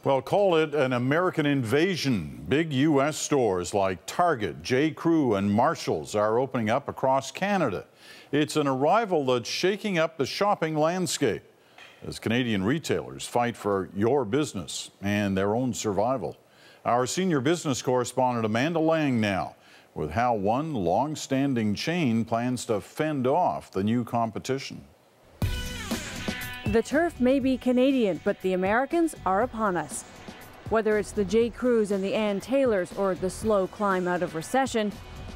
Well, call it an American invasion. Big U.S. stores like Target, J.Crew, and Marshalls are opening up across Canada. It's an arrival that's shaking up the shopping landscape as Canadian retailers fight for your business and their own survival. Our senior business correspondent Amanda Lang now with how one long-standing chain plans to fend off the new competition. The turf may be Canadian, but the Americans are upon us. Whether it's the J.Crews and the Ann Taylors or the slow climb out of recession,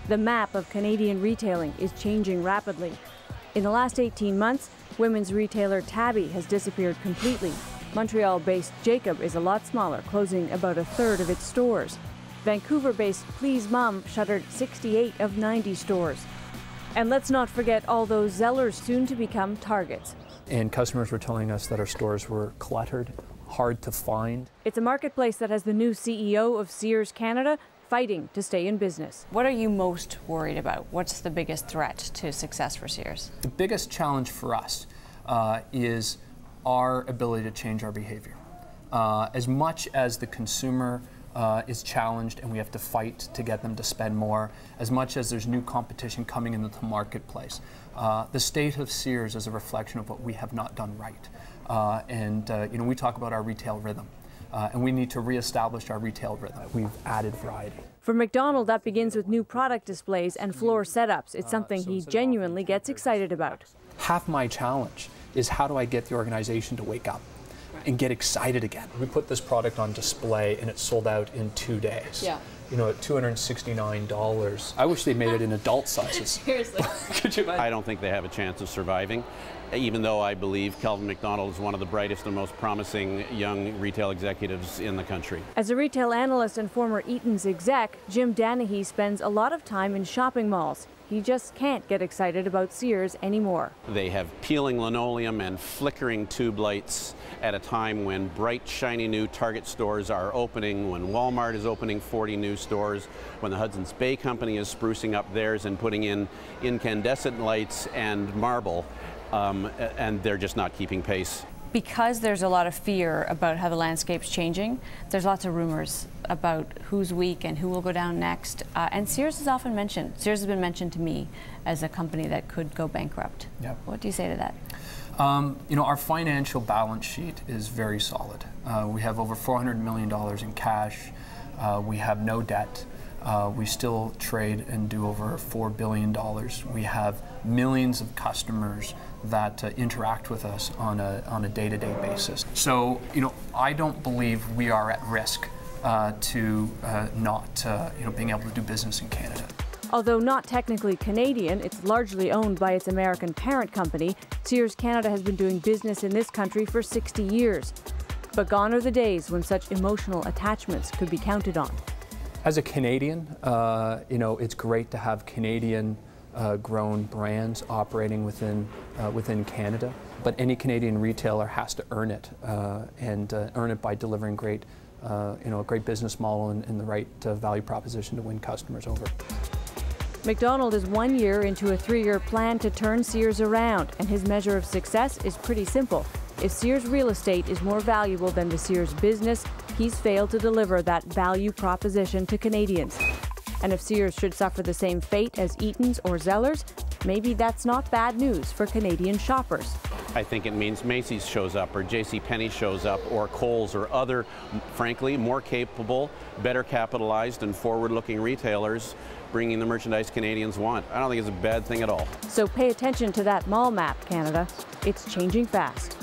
the map of Canadian retailing is changing rapidly. In the last 18 months, women's retailer Tabby has disappeared completely. Montreal-based Jacob is a lot smaller, closing about a third of its stores. Vancouver-based Please Mom shuttered 68 of 90 stores. And let's not forget all those Zellers soon to become Targets. And customers were telling us that our stores were cluttered, hard to find. It's a marketplace that has the new CEO of Sears Canada fighting to stay in business. What are you most worried about? What's the biggest threat to success for Sears? The biggest challenge for us is our ability to change our behavior. As much as the consumer is challenged and we have to fight to get them to spend more, as much as there's new competition coming into the marketplace, the state of Sears is a reflection of what we have not done right. We talk about our retail rhythm. And we need to reestablish our retail rhythm. We've added variety. For McDonald, that begins with new product displays and floor setups. It's something he genuinely gets excited about. Half my challenge is how do I get the organization to wake up and get excited again. We put this product on display and it sold out in 2 days. Yeah. You know, at $269. I wish they made it in adult sizes. Seriously. Could you imagine? I don't think they have a chance of surviving, even though I believe Calvin McDonald is one of the brightest and most promising young retail executives in the country. As a retail analyst and former Eaton's exec, Jim Danahy spends a lot of time in shopping malls. He just can't get excited about Sears anymore. They have peeling linoleum and flickering tube lights at a time when bright, shiny new Target stores are opening, when Walmart is opening 40 new stores, when the Hudson's Bay Company is sprucing up theirs and putting in incandescent lights and marble, and they're just not keeping pace. Because there's a lot of fear about how the landscape's changing, there's lots of rumors about who's weak and who will go down next. And Sears is often mentioned. Sears has been mentioned to me as a company that could go bankrupt. Yep. What do you say to that? Our financial balance sheet is very solid. We have over $400 million in cash. We have no debt. We still trade and do over $4 billion. We have millions of customers that interact with us on a day-to-day basis. So, I don't believe we are at risk to not being able to do business in Canada. Although not technically Canadian, it's largely owned by its American parent company. Sears Canada has been doing business in this country for 60 years. But gone are the days when such emotional attachments could be counted on. As a Canadian, it's great to have Canadian grown brands operating within Canada. But any Canadian retailer has to earn it, and earn it by delivering great, a great business model and the right value proposition to win customers over. McDonald is 1 year into a 3-year plan to turn Sears around, and his measure of success is pretty simple. If Sears real estate is more valuable than the Sears business, he's failed to deliver that value proposition to Canadians. And if Sears should suffer the same fate as Eaton's or Zellers, maybe that's not bad news for Canadian shoppers. I think it means Macy's shows up, or JCPenney shows up, or Kohl's, or other, frankly, more capable, better capitalized, and forward-looking retailers bringing the merchandise Canadians want. I don't think it's a bad thing at all. So pay attention to that mall map, Canada. It's changing fast.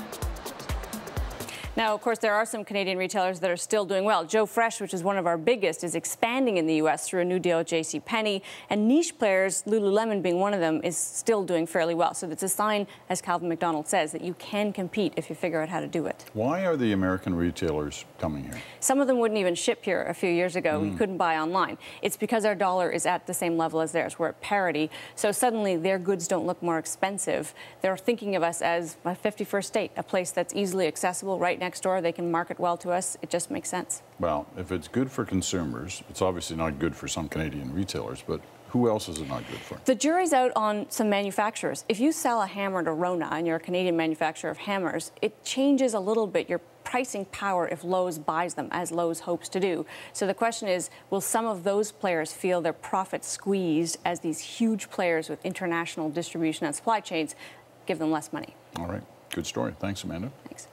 Now, of course, there are some Canadian retailers that are still doing well. Joe Fresh, which is one of our biggest, is expanding in the U.S. through a new deal with JCPenney. And niche players, Lululemon being one of them, is still doing fairly well. So it's a sign, as Calvin McDonald says, that you can compete if you figure out how to do it. Why are the American retailers coming here? Some of them wouldn't even ship here a few years ago. We couldn't buy online. It's because our dollar is at the same level as theirs. We're at parity. So suddenly their goods don't look more expensive. They're thinking of us as a 51st state, a place that's easily accessible right next door. They can market well to us. It just makes sense. Well, if it's good for consumers, it's obviously not good for some Canadian retailers, but who else is it not good for? The jury's out on some manufacturers. If you sell a hammer to Rona and you're a Canadian manufacturer of hammers, it changes a little bit your pricing power if Lowe's buys them, as Lowe's hopes to do. So the question is, will some of those players feel their profits squeezed as these huge players with international distribution and supply chains give them less money? All right. Good story. Thanks, Amanda. Thanks.